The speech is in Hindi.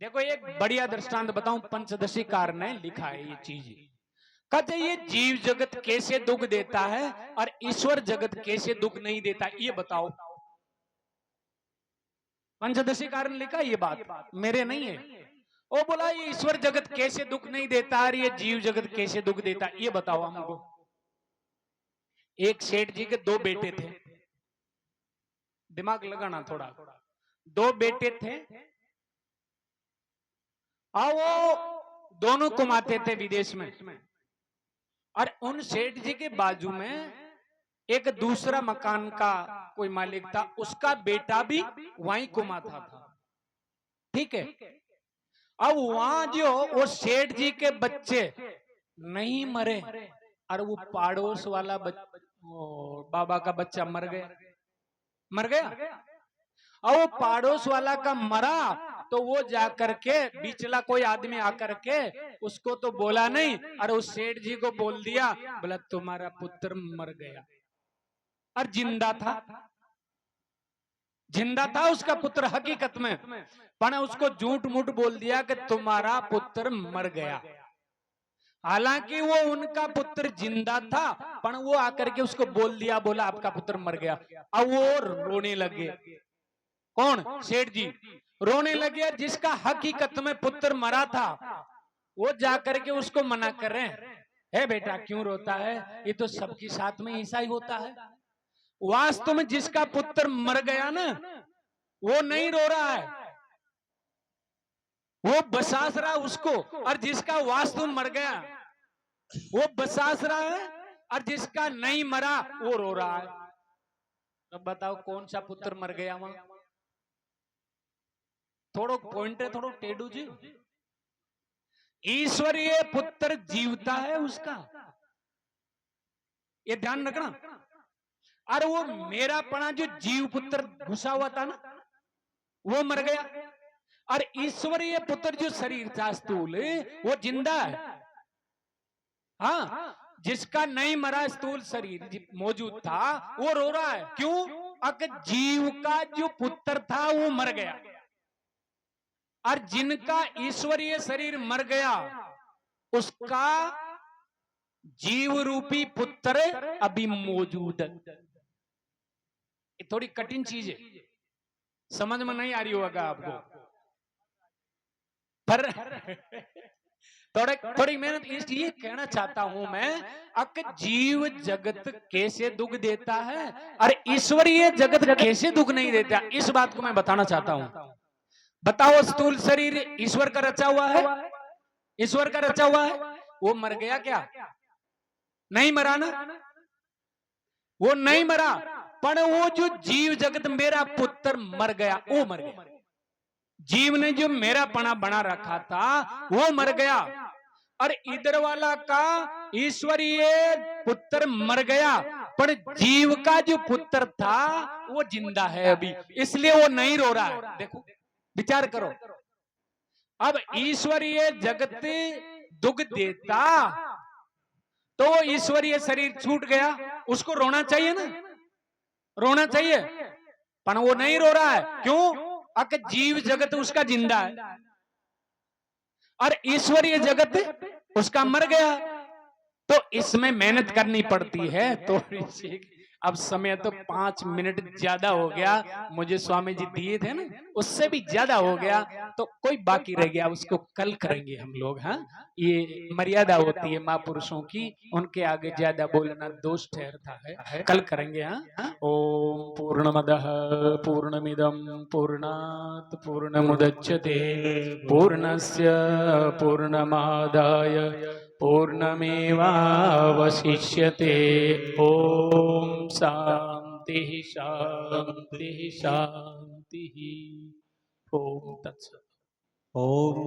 देखो एक बढ़िया दृष्टांत बताऊं, पंचदशीकार ने लिखा है ये चीज। कहते ये जीव जगत कैसे दुख देता है और ईश्वर जगत कैसे दुख नहीं देता, ये बताओ। पंचदशीकार ने लिखा ये बात, मेरे नहीं है। वो बोला ये ईश्वर जगत कैसे दुख नहीं देता और ये जीव जगत कैसे दुख देता, ये बताओ हमको। एक सेठ जी के दो बेटे थे, दिमाग लगाना थोड़ा। दो बेटे थे और वो दोनों कमाते थे विदेश में। और उन सेठ जी के बाजू में एक दूसरा मकान का कोई मालिक था, उसका बेटा भी वहीं कमाता था। ठीक है। अब वहां जो वो सेठ जी के बच्चे नहीं मरे और वो पड़ोस वाला बाबा का बच्चा मर गया। और वो पड़ोस वाला का मरा तो वो जाकर के बिचला कोई आदमी आकर के उसको तो बोला नहीं और उस सेठ जी को बोल दिया, बोला तुम्हारा पुत्र मर गया। और जिंदा था उसका पुत्र हकीकत में, पर उसको झूठ मूठ बोल दिया कि तुम्हारा पुत्र मर गया। हालांकि वो उनका पुत्र जिंदा था, पर वो आकर के उसको बोल दिया, बोला आपका पुत्र मर गया। अब वो रोने लगे। कौन? सेठ जी रोने लगे। जिसका हकीकत में पुत्र मरा था वो जाकर के उसको मना कर रहे हैं, हे बेटा क्यों रोता है, ये तो सबके साथ में ऐसा ही होता है। वास्तव में जिसका पुत्र मर गया ना वो नहीं रो रहा है, वो बसास रहा उसको। और जिसका वास्तव मर गया वो बसास रहा है और जिसका नहीं मरा वो रो रहा है। तो बताओ कौन सा पुत्र मर गया वहां? थोड़ो पॉइंट है, थोड़ो टेडू जी। ईश्वरीय पुत्र जीवता है उसका, ये ध्यान रखना। और वो मेरा पना जो जीव पुत्र घुसा हुआ था ना वो मर गया। और ईश्वरीय पुत्र जो शरीर था स्थूल वो जिंदा है। हाँ, जिसका नहीं मरा स्थूल शरीर मौजूद था वो रो रहा है। क्यों? अगर जीव का जो पुत्र था वो मर गया और जिनका ईश्वरीय शरीर मर गया उसका जीव रूपी पुत्र अभी मौजूद है। ये थोड़ी कठिन चीज है, समझ में नहीं आ रही होगा आपको, पर थोड़ी मेहनत इसलिए कहना चाहता हूं मैं। अक जीव जगत कैसे दुख देता है और ईश्वरीय जगत कैसे दुख नहीं देता, इस बात को मैं बताना चाहता हूं। बताओ स्थूल शरीर ईश्वर का रचा हुआ है, ईश्वर का रचा हुआ है, वो मर गया क्या? नहीं मरा ना, वो नहीं मरा। पर वो जो जीव जगत मेरा पुत्र मर गया वो मर गया। जीव ने जो मेरा पना बना रखा था वो मर गया और इधर वाला का ईश्वरीय पुत्र मर गया, पर जीव का जो पुत्र था वो जिंदा है अभी, इसलिए वो नहीं रो रहा है। देखो विचार करो, अब ईश्वरीय जगत दुख देता तो ईश्वरीय शरीर छूट गया, उसको रोना चाहिए ना, रोना चाहिए, पर वो नहीं रो रहा है। क्यों? अक जीव जगत उसका जिंदा है और ईश्वरीय जगत उसका मर गया। तो इसमें मेहनत करनी पड़ती है। तो अब समय तो 5 मिनट ज्यादा हो गया, मुझे स्वामी जी दिए थे ना उससे भी ज्यादा हो गया, तो कोई बाकी रह गया उसको कल करेंगे हम लोग। हाँ, ये मर्यादा होती है महापुरुषों की, उनके आगे ज्यादा बोलना दोष ठहरता है, कल करेंगे। हाँ, ओम पूर्णमदः पूर्णमिदं पूर्णात् पूर्णमुदच्यते पूर्णस्य पूर्णमादाय पूर्णमेवावशिष्यते। ओम शांति शांति शांति। ओम तत्सत्। ओम